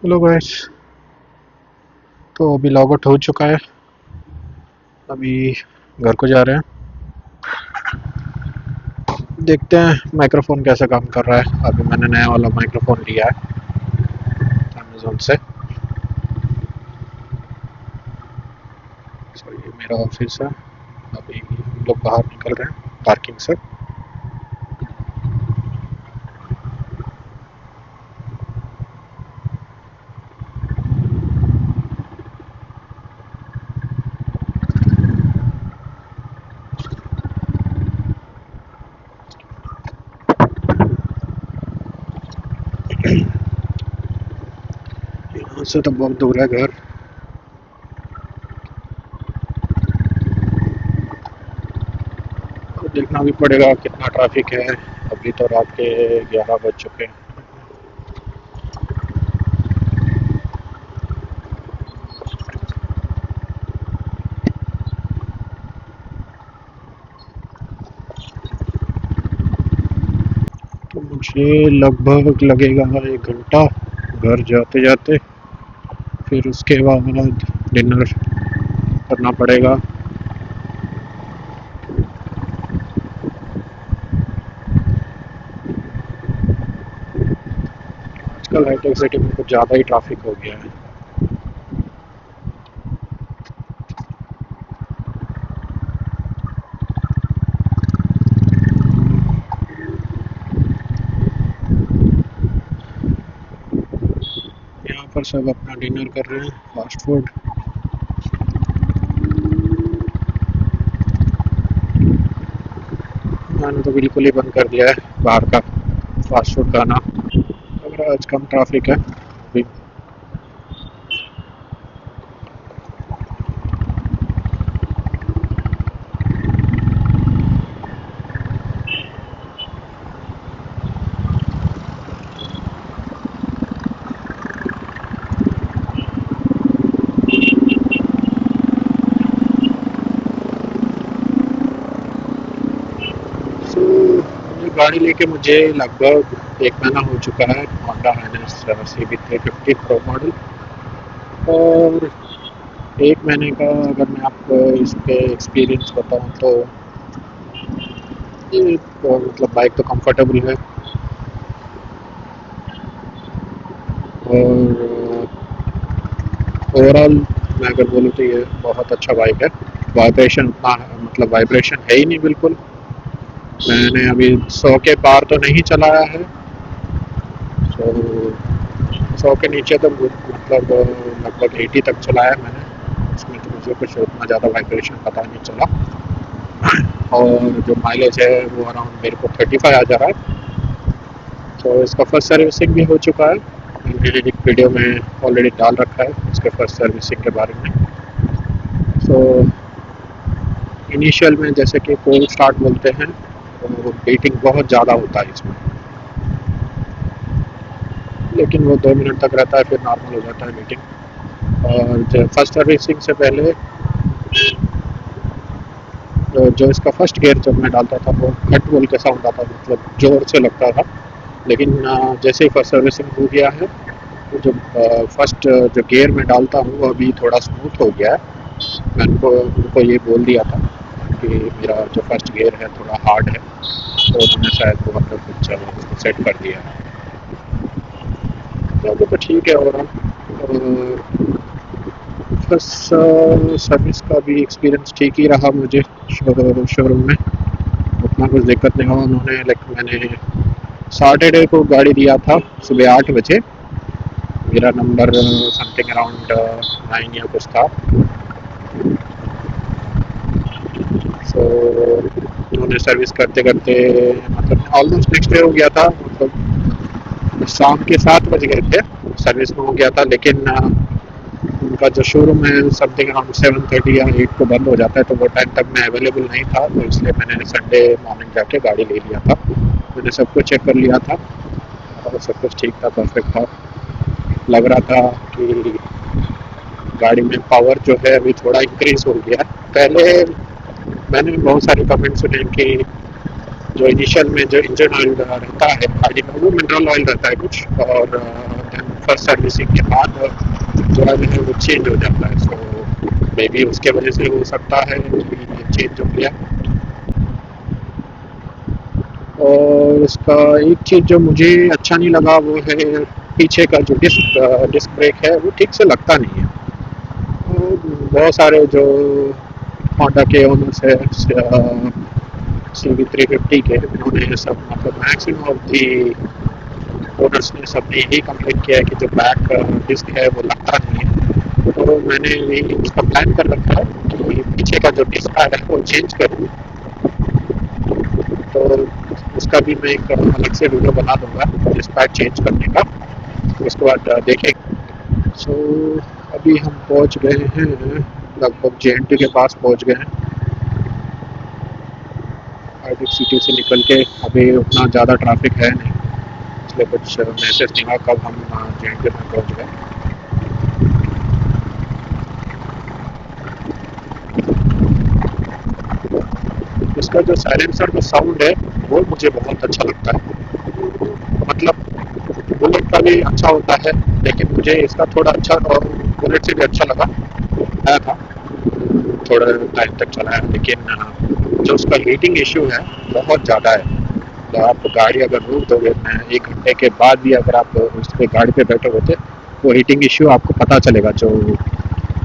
Hello guys. तो अभी log out हो चुका है। अभी घर को जा रहे हैं। देखते हैं माइक्रोफोन कैसा काम कर रहा है। अभी मैंने नया वाला माइक्रोफोन लिया है अमेजोन से। सो ये मेरा ऑफिस है। अभी हम लोग बाहर निकल रहे हैं पार्किंग से। यहाँ से तो बहुत दूर है घर। तो देखना भी पड़ेगा कितना ट्रैफिक है। अभी तो रात के 11 बज चुके हैं। तो मुझे लगभग लगेगा 1 घंटा घर जाते जाते। फिर उसके बाद डिनर करना पड़ेगा। आजकल हाईटेक सिटी में कुछ ज़्यादा ही ट्रैफिक हो गया है। यहाँ पर सब अपना डिनर कर रहे हैं फास्ट फूड। मैंने तो बिल्कुल ही बंद कर दिया है बाहर का फास्ट फूड खाना। लग रहा है आज कम ट्रैफिक है अभी। सो ये गाड़ी लेके मुझे लगभग 1 महीना हो चुका है। Honda highness CB 350 pro model. और 1 महीने का अगर मैं आपको इस पे एक्सपीरियंस बताऊँ तो ये मतलब बाइक तो कंफर्टेबल है। और ओवरऑल मैं अगर बोलूँ तो ये बहुत अच्छा बाइक है। वाइब्रेशन उतना मतलब वाइब्रेशन है ही नहीं बिल्कुल। मैंने अभी 100 के पार तो नहीं चलाया है। तो 100 के नीचे तो मतलब लगभग 80 तक चलाया है मैंने। उसमें तो मुझे कुछ उतना ज़्यादा वाइब्रेशन पता नहीं चला। और जो माइलेज है वो अराउंड मेरे को 35 आ जा रहा है। तो इसका फर्स्ट सर्विसिंग भी हो चुका है। मैंने एक वीडियो में ऑलरेडी डाल रखा है इसके फर्स्ट सर्विसिंग के बारे में। सो इनिशियल में जैसे कि कोल्ड स्टार्ट बोलते हैं तो बीटिंग बहुत ज़्यादा होता है इसमें। लेकिन वो 2 मिनट तक रहता है फिर नॉर्मल हो जाता है बीटिंग। और जो फर्स्ट सर्विसिंग से पहले जो इसका फर्स्ट गियर जब मैं डालता था वो खट बोल के साउंड आता मतलब ज़ोर से लगता था। लेकिन जैसे ही फर्स्ट सर्विसिंग हो गया है तो जो फर्स्ट जो गियर में डालता हूँ वो अभी थोड़ा स्मूथ हो गया है। मैंने उनको ये बोल दिया था कि मेरा जो फर्स्ट गियर है थोड़ा हार्ड है। तो उन्होंने शायद वो मतलब कुछ उसको सेट कर दिया है। तो अभी तो ठीक है। और बस सर्विस का भी एक्सपीरियंस ठीक ही रहा मुझे शोरूम में। उतना कुछ दिक्कत नहीं हुआ। उन्होंने लाइक मैंने सैटरडे को गाड़ी दिया था सुबह 8 बजे। मेरा नंबर समथिंग अराउंड 9 या कुछ था। सो उन्होंने सर्विस करते करते मतलब ऑलमोस्ट नेक्स्ट डे हो गया था। मतलब शाम के 7 बज गए थे सर्विस में हो गया था। लेकिन उनका जो शोरूम है समथिंग अराउंड 7:30 या 8 को बंद हो जाता है। तो वो टाइम तक मैं अवेलेबल नहीं था तो इसलिए मैंने संडे मॉर्निंग जाके गाड़ी ले लिया था। मैंने सब कुछ चेक कर लिया था और सब कुछ ठीक था, परफेक्ट था। लग रहा था कि गाड़ी में पावर जो है अभी थोड़ा इंक्रीज हो गया है। पहले मैंने बहुत सारे कमेंट सुने कि जो इनिशियल में जो इंजन ऑयल रहता है गाड़ी में वो मिनरल ऑयल रहता है कुछ। और देन फर्स्ट सर्विसिंग के बाद जो है वो चेंज हो जाता है। सो मे बी उसके वजह से हो सकता है कि ये चेंज हो गया। और इसका एक चीज़ जो मुझे अच्छा नहीं लगा वो है पीछे का जो डिस्क डिस्क ब्रेक है वो ठीक से लगता नहीं है। तो बहुत सारे जो होंडा के ओनर्स है CB350 के, उन्होंने सब मतलब मैक्सिमम ऑफ दी ओनर्स ने सबने यही कंप्लेन किया है कि जो बैक डिस्क है वो लगता नहीं है। तो मैंने भी उसका प्लान कर रखा है कि पीछे का जो डिस्क है वो चेंज करूँ। तो उसका भी मैं एक अलग से वीडियो बना दूंगा डिस्क पैड चेंज करने का। उसके बाद देखें। सो अभी हम पहुंच गए हैं, लगभग JNT के पास पहुंच गए हैं। हाईटेक सिटी से निकल के अभी उतना ज़्यादा ट्रैफिक है नहीं, इसलिए कुछ मैसेज नहीं हुआ कब हम JNT में पहुंच गए। इसका जो साइलेंसर का साउंड है वो मुझे बहुत अच्छा लगता है। मतलब बुलेट का भी अच्छा होता है, लेकिन मुझे इसका थोड़ा अच्छा और बुलेट से भी अच्छा लगा आया था। थोड़ा टाइम तक चला है, लेकिन जो उसका हीटिंग इशू है बहुत ज़्यादा है। तो आप गाड़ी अगर रोक दोगे 1 घंटे के बाद भी अगर आप उस पर गाड़ी पे बैठे होते, वो हीटिंग इशू आपको पता चलेगा। जो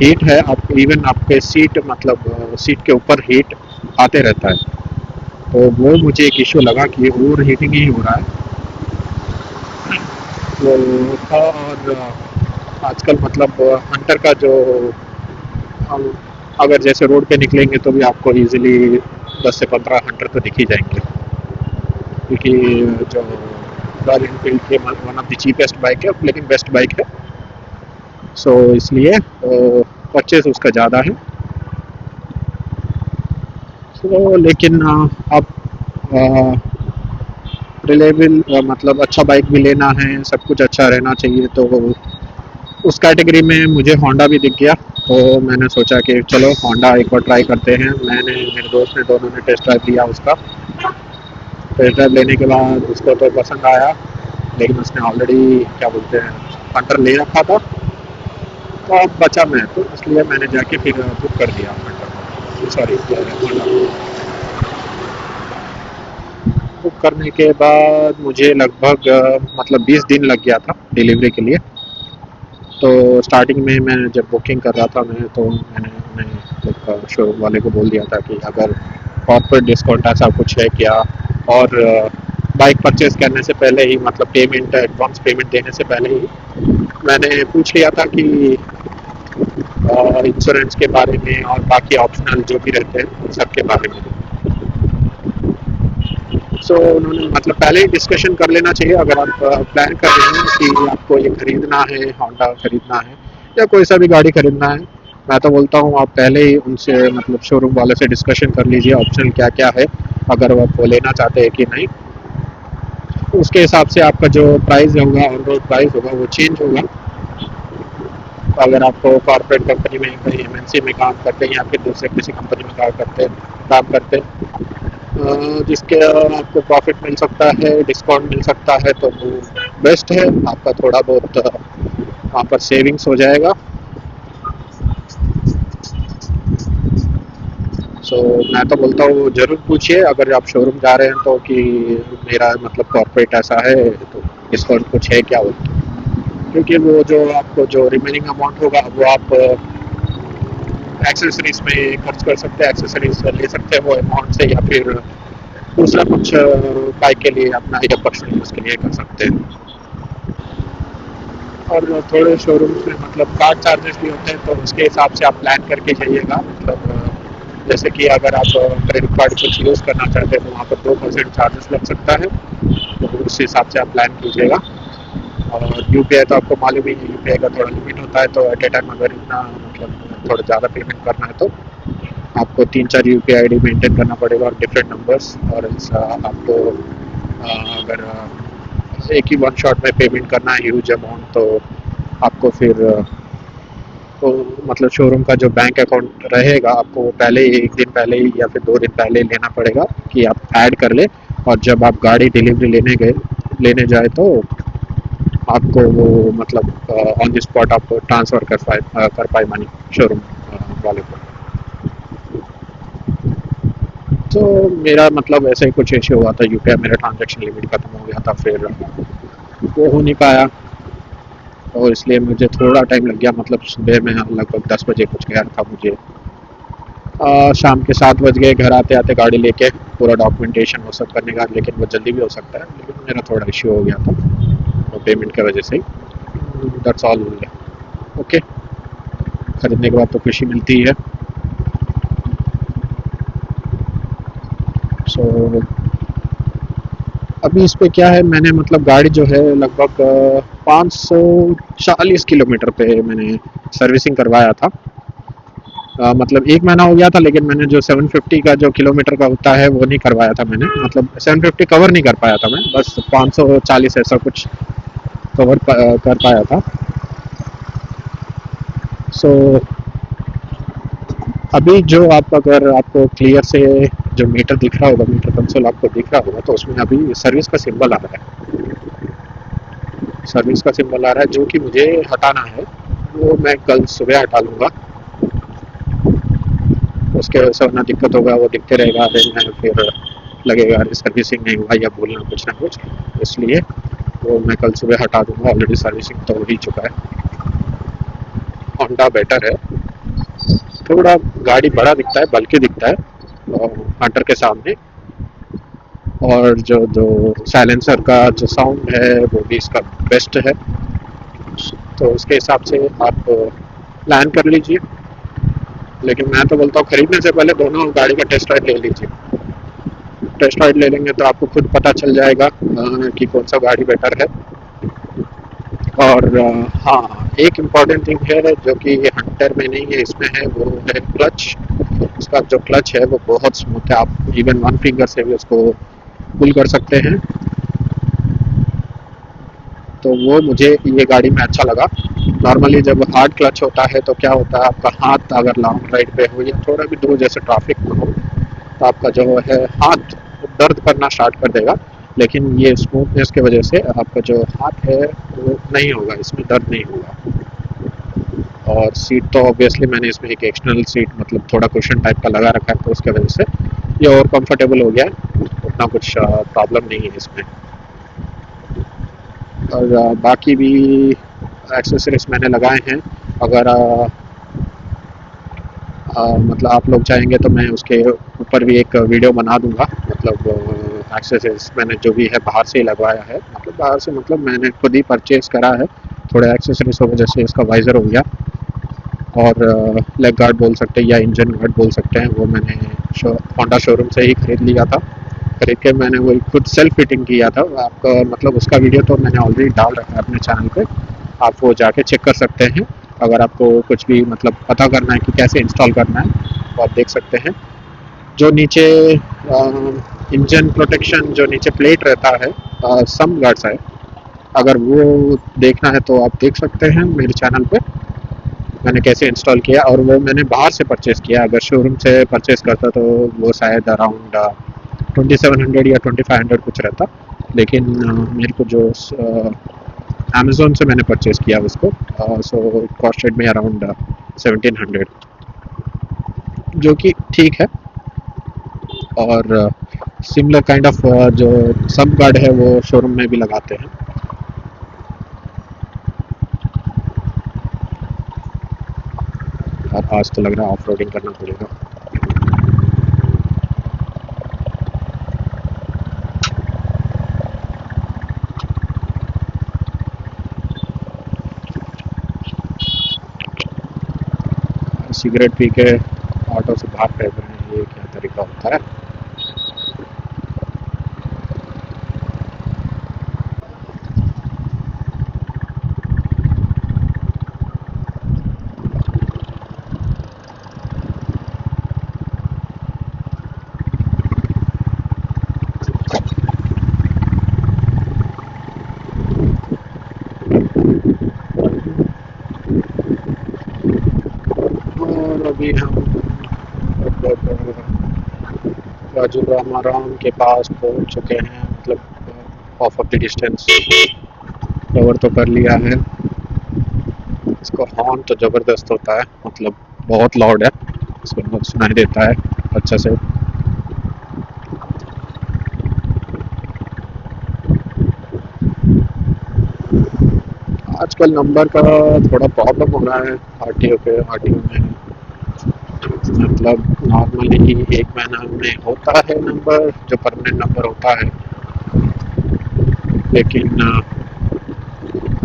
हीट है आप इवन आपके सीट मतलब सीट के ऊपर हीट आते रहता है। तो वो मुझे एक इशू लगा कि ओवर हीटिंग ही हो रहा है वो। और आजकल मतलब हंटर का जो हम अगर जैसे रोड पे निकलेंगे तो भी आपको इजीली 10 से 15 हंटर तो दिख ही जाएंगे, क्योंकि जो रॉयल इनफील्ड की one of the cheapest bike है लेकिन बेस्ट बाइक है। सो इसलिए परचेज उसका ज़्यादा है। सो लेकिन अब रिलेबल मतलब अच्छा बाइक भी लेना है, सब कुछ अच्छा रहना चाहिए, तो उस कैटेगरी में मुझे होंडा भी दिख गया। तो मैंने सोचा कि चलो होंडा एक बार ट्राई करते हैं। मैंने मेरे दोस्त ने दोनों ने टेस्ट ड्राइव लिया उसका। टेस्ट ड्राइव लेने के बाद उसको तो पसंद आया, लेकिन उसने ऑलरेडी क्या बोलते हैं हंटर ले रखा था। तो अब बचा मैं, तो इसलिए मैंने जाके फिर बुक कर दिया हंटर को, सॉरी होंडा। बुक करने के बाद मुझे लगभग मतलब 20 दिन लग गया था डिलीवरी के लिए। तो स्टार्टिंग में मैं जब बुकिंग कर रहा था मैं तो मैंने उन्हें शोरूम वाले को बोल दिया था कि अगर कॉर्पोरेट डिस्काउंट ऐसा कुछ है क्या। और बाइक परचेज करने से पहले ही मतलब पेमेंट एडवांस पेमेंट देने से पहले ही मैंने पूछ लिया था कि इंश्योरेंस के बारे में और बाकी ऑप्शनल जो भी रहते हैं उन सब के बारे में। उन्होंने मतलब पहले ही डिस्कशन कर लेना चाहिए अगर आप प्लान कर रहे हैं कि आपको ये खरीदना है, होंडा खरीदना है या कोई सा भी गाड़ी खरीदना है। मैं तो बोलता हूँ आप पहले ही उनसे मतलब शोरूम वाले से डिस्कशन कर लीजिए ऑप्शन क्या क्या है, अगर आप वो लेना चाहते हैं कि नहीं। उसके हिसाब से आपका जो प्राइस होगा और रोड प्राइस होगा वो चेंज होगा। अगर आपको कॉर्पोरेट कंपनी में कहीं MNC में काम करते हैं या फिर दूसरे किसी कंपनी में काम करते जिसके आपको प्रॉफिट मिल सकता है, डिस्काउंट मिल सकता है, तो वो बेस्ट है। आपका थोड़ा बहुत वहाँ पर सेविंग्स हो जाएगा। मैं तो बोलता हूँ ज़रूर पूछिए अगर आप शोरूम जा रहे हैं तो कि मेरा मतलब कॉर्पोरेट ऐसा है तो डिस्काउंट कुछ है क्या बोलते हैं। क्योंकि वो जो आपको जो रिमेनिंग अमाउंट होगा वो आप एक्सेसरीज में खर्च कर सकते हैं, एक्सेसरीज ले सकते हैं वो अमाउंट से, या फिर दूसरा कुछ बाइक के लिए अपना या पर्सनल यूज़ के लिए कर सकते हैं। और थोड़े शोरूम्स में मतलब कार्ड चार्जेस भी होते हैं, तो उसके हिसाब से आप प्लान करके जाइएगा। मतलब जैसे कि अगर आप क्रेडिट कार्ड कुछ यूज़ करना चाहते हैं तो वहाँ पर 2% चार्जेस लग सकता है, तो उस हिसाब से आप प्लान कीजिएगा। और UPI तो आपको मालूम ही है, UPI का थोड़ा लिमिट होता है, तो एट ए टाइम अगर इतना मतलब थोड़ा ज़्यादा पेमेंट करना है तो आपको 3-4 UPI ID मेंटेन करना पड़ेगा और डिफरेंट नंबर्स। और ऐसा आपको अगर एक ही वन शॉट में पेमेंट करना है ह्यूज अमाउंट, तो आपको फिर तो मतलब शोरूम का जो बैंक अकाउंट रहेगा आपको वो पहले ही 1 दिन पहले ही या फिर 2 दिन पहले ही लेना पड़ेगा कि आप ऐड कर ले। और जब आप गाड़ी डिलीवरी लेने जाए तो आपको वो मतलब ऑन द स्पॉट आप ट्रांसफ़र कर पाए मनी शोरूम वाले को। तो मेरा मतलब ऐसा ही कुछ इश्यू हुआ था, यूपीआई मेरा ट्रांजैक्शन लिमिट खत्म हो गया था, फिर वो हो नहीं पाया और इसलिए मुझे थोड़ा टाइम लग गया। मतलब सुबह में लगभग 10 बजे कुछ गया था मुझे, शाम के 7 बज गए घर आते आते गाड़ी लेके, पूरा डॉक्यूमेंटेशन वो सब करने का। लेकिन वो जल्दी भी हो सकता है, लेकिन मेरा थोड़ा इश्यू हो गया था वो पेमेंट की वजह से ही। That's all. ओके, खरीदने के बाद तो खुशी मिलती है। सो अभी इस पे क्या है, मैंने मतलब गाड़ी जो है लगभग 540 किलोमीटर पे मैंने सर्विसिंग करवाया था। मतलब 1 महीना हो गया था, लेकिन मैंने जो 750 का जो किलोमीटर का होता है वो नहीं करवाया था मैंने। मतलब 750 कवर नहीं कर पाया था मैं, बस 540 ऐसा कुछ कर पाया था। सो अभी जो आप अगर आपको क्लियर से जो मीटर दिख रहा होगा, मीटर कंसोल आपको दिख रहा होगा, तो उसमें अभी सर्विस का सिंबल आ रहा है। सर्विस का सिंबल आ रहा है जो कि मुझे हटाना है। वो मैं कल सुबह हटा लूँगा। उसके वजह से वरना दिक्कत होगा, वो दिखते रहेगा, फिर मैं फिर लगेगा अरे सर्विसिंग नहीं हुआ या बोलना कुछ ना कुछ। इसलिए वो मैं कल सुबह हटा दूंगा। ऑलरेडी सर्विसिंग तो हो ही चुका है। होंडा बेटर है, थोड़ा गाड़ी बड़ा दिखता है, बल्कि दिखता है हंटर के सामने। और जो जो साइलेंसर का जो साउंड है वो भी इसका बेस्ट है। तो उसके हिसाब से आप प्लान कर लीजिए। लेकिन मैं तो बोलता हूँ खरीदने से पहले दोनों गाड़ी का टेस्ट राइड ले लीजिए। टेस्ट राइड ले लेंगे तो आपको खुद पता चल जाएगा कि कौन सा गाड़ी बेटर है। और हाँ, एक इम्पॉर्टेंट थिंग है जो कि हंटर में नहीं है, इसमें है, वो है क्लच। इसका जो क्लच है वो बहुत स्मूथ है, आप इवन वन फिंगर से भी उसको पुल कर सकते हैं। तो वो मुझे ये गाड़ी में अच्छा लगा। नॉर्मली जब हार्ड क्लच होता है तो क्या होता है, आपका हाथ अगर लॉन्ग राइड पे हो या थोड़ा भी दूर जैसे ट्रैफिक में हो, तो आपका जो है हाथ दर्द करना स्टार्ट कर देगा। लेकिन ये स्मूथनेस की वजह से आपका जो हाथ है वो नहीं होगा, इसमें दर्द नहीं होगा। और सीट तो ऑब्वियसली मैंने इसमें एक एक्सटर्नल सीट मतलब थोड़ा कुशन टाइप का लगा रखा है, तो उसके वजह से ये और कंफर्टेबल हो गया है। उतना कुछ प्रॉब्लम नहीं है इसमें। और बाकी भी एक्सेसरीज मैंने लगाए हैं। अगर मतलब आप लोग चाहेंगे तो मैं उसके ऊपर भी एक वीडियो बना दूंगा। मतलब एक्सेसरीज मैंने जो भी है बाहर से ही लगवाया है, मतलब बाहर से मतलब मैंने खुद ही परचेज करा है। थोड़े एक्सेसरीज हो, जैसे इसका वाइज़र हो गया, और लेग गार्ड बोल सकते हैं या इंजन गार्ड बोल सकते हैं, वो मैंने होंडा शोरूम से ही खरीद लिया था। खरीद के मैंने वही खुद सेल्फ फिटिंग किया था। आपका मतलब उसका वीडियो तो मैंने ऑलरेडी डाल रखा है अपने चैनल पे, आप वो जाके चेक कर सकते हैं। अगर आपको कुछ भी मतलब पता करना है कि कैसे इंस्टॉल करना है तो आप देख सकते हैं। जो नीचे इंजन प्रोटेक्शन जो नीचे प्लेट रहता है, सम गार्ड्स है, अगर वो देखना है तो आप देख सकते हैं मेरे चैनल पे मैंने कैसे इंस्टॉल किया। और वो मैंने बाहर से परचेज़ किया, अगर शोरूम से परचेज़ करता तो वो शायद अराउंड 2700 या 2500 कुछ रहता। लेकिन मेरे को जो अमेज़ोन से मैंने परचेज़ किया उसको, सो इट कॉस्टेड में अराउंड 1700, जो कि ठीक है। और सिमिलर काइंड ऑफ जो सब गार्ड है वो शोरूम में भी लगाते हैं। और आज तो लग रहा है ऑफ रोडिंग करना पड़ेगा। सिगरेट पी के ऑटो से बाहर फेंक रहे हैं, ये क्या तरीका होता है। और अभी हम लगभग राजू रामाराम के पास पहुंच चुके हैं, मतलब of of the distance. Cover तो कर लिया है। इसका हॉर्न तो ज़बरदस्त होता है, मतलब बहुत लाउड है, इसको बहुत सुनाई देता है अच्छे से। आजकल नंबर का थोड़ा प्रॉब्लम हो रहा है आरटीओ में। मतलब नॉर्मली 1 महीना में होता है नंबर, जो परमानेंट नंबर होता है, लेकिन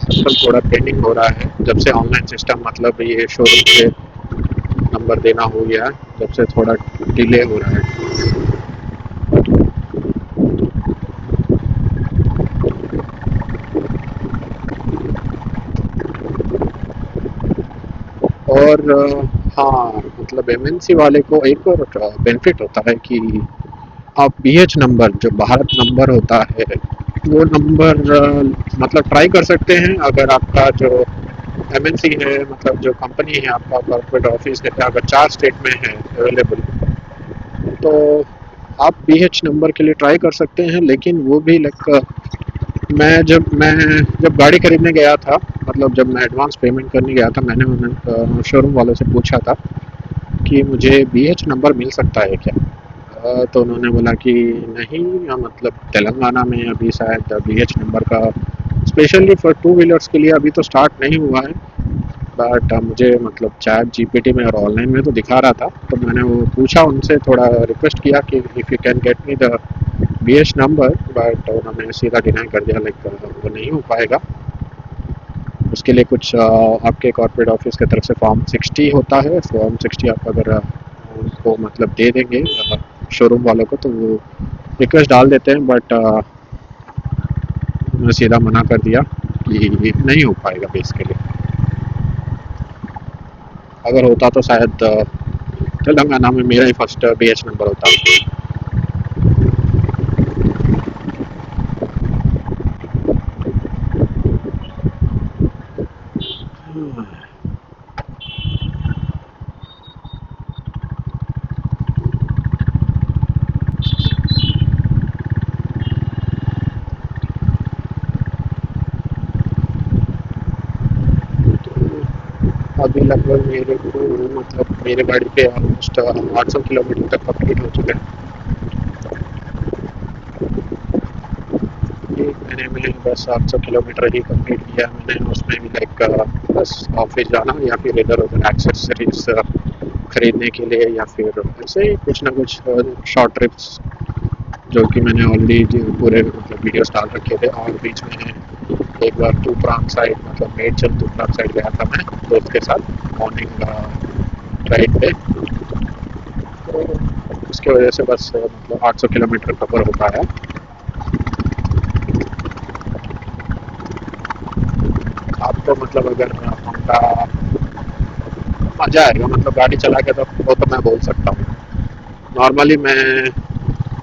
आजकल थोड़ा पेंडिंग हो रहा है जब से ऑनलाइन सिस्टम, मतलब ये शोरूम से नंबर देना हो गया है, जब से थोड़ा डिले हो रहा है। और हाँ, मतलब एमएनसी वाले को एक और बेनिफिट होता है कि आप बीएच नंबर, जो भारत नंबर होता है, वो नंबर मतलब ट्राई कर सकते हैं। अगर आपका जो एमएनसी है, मतलब जो कंपनी है, आपका कॉर्पोरेट ऑफिस है, अगर 4 स्टेट में है अवेलेबल, तो आप बीएच नंबर के लिए ट्राई कर सकते हैं। लेकिन वो भी लाइक, मैं जब गाड़ी खरीदने गया था, मतलब जब मैं एडवांस पेमेंट करने गया था, मैंने उन्हें शोरूम वालों से पूछा था कि मुझे बीएच नंबर मिल सकता है क्या। तो उन्होंने बोला कि नहीं, मतलब तेलंगाना में अभी शायद बीएच नंबर का स्पेशली फॉर टू व्हीलर्स के लिए अभी तो स्टार्ट नहीं हुआ है। बट मुझे मतलब चैट जीपीटी में और ऑनलाइन में तो दिखा रहा था, तो मैंने वो पूछा उनसे, थोड़ा रिक्वेस्ट किया कि if you can get me the BH number, but उन्होंने सीधा डिनाई कर दिया, लाइक वो नहीं हो पाएगा। उसके लिए कुछ आपके कॉर्पोरेट ऑफिस की तरफ से फॉर्म 60 होता है। फॉर्म 60 आप अगर उनको मतलब दे देंगे शोरूम वालों को, तो वो रिक्वेस्ट डाल देते हैं। बट उन्होंने सीधा मना कर दिया कि नहीं हो पाएगा बेसिकली। अगर होता तो शायद तेलंगाना में मेरा ही फर्स्ट बीएच नंबर होता। अभी लगभग मेरे को, मतलब मेरे गाड़ी पे ऑलमोस्ट 800 किलोमीटर तक कंप्लीट हो चुका है। 1 महीने में बस 800 किलोमीटर ही कंप्लीट किया मैंने। उसमें भी लाइक बस ऑफिस जाना, या फिर इधर उधर एक्सेसरीज खरीदने के लिए, या फिर ऐसे ही कुछ ना कुछ शॉर्ट ट्रिप्स, जो कि मैंने ऑलरेडी पूरे मतलब वीडियोस डाल रखे थे। और बीच में एक बार तूफान साइड, मतलब मेडचल तूफान साइड गया था मैं दोस्त के साथ मॉर्निंग राइड पे। तो उसकी वजह से बस मतलब 800 किलोमीटर कवर हो पाया। आपको मतलब अगर आपका मज़ा आएगा, मतलब गाड़ी चला के, तो वो तो मैं बोल सकता हूँ। नॉर्मली मैं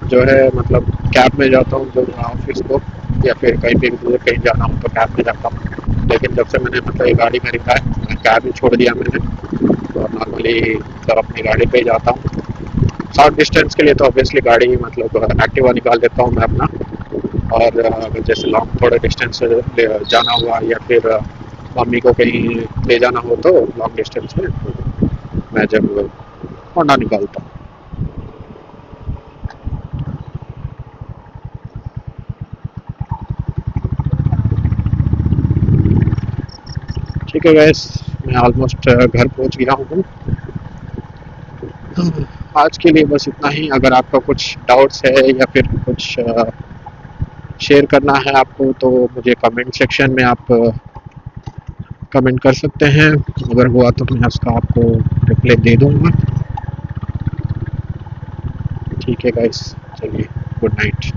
जो है मतलब कैब में जाता हूँ जो ऑफिस को, या फिर कहीं भी दूर कहीं जाना हो तो कैब में जाता हूँ। लेकिन जब से मैंने मतलब ये गाड़ी खरीदा है, कैब ही छोड़ दिया मैंने, और नॉर्मली मतलब अपनी गाड़ी पे ही जाता हूँ। शॉर्ट डिस्टेंस के लिए तो ऑब्वियसली गाड़ी, मतलब एक्टिवा निकाल देता हूँ मैं अपना। और अगर जैसे लॉन्ग थोड़े डिस्टेंस जाना हुआ, या फिर मम्मी को कहीं ले जाना हो तो लॉन्ग डिस्टेंस में, तो मैं जब होंडा निकालता हूँ। ठीक है गैस, मैं ऑलमोस्ट घर पहुँच गया हूँ। आज के लिए बस इतना ही। अगर आपका कुछ डाउट्स है, या फिर कुछ शेयर करना है आपको, तो मुझे कमेंट सेक्शन में आप कमेंट कर सकते हैं। अगर हुआ तो मैं उसका आपको रिप्लाई दे दूँगा। ठीक है गाइस, चलिए, गुड नाइट।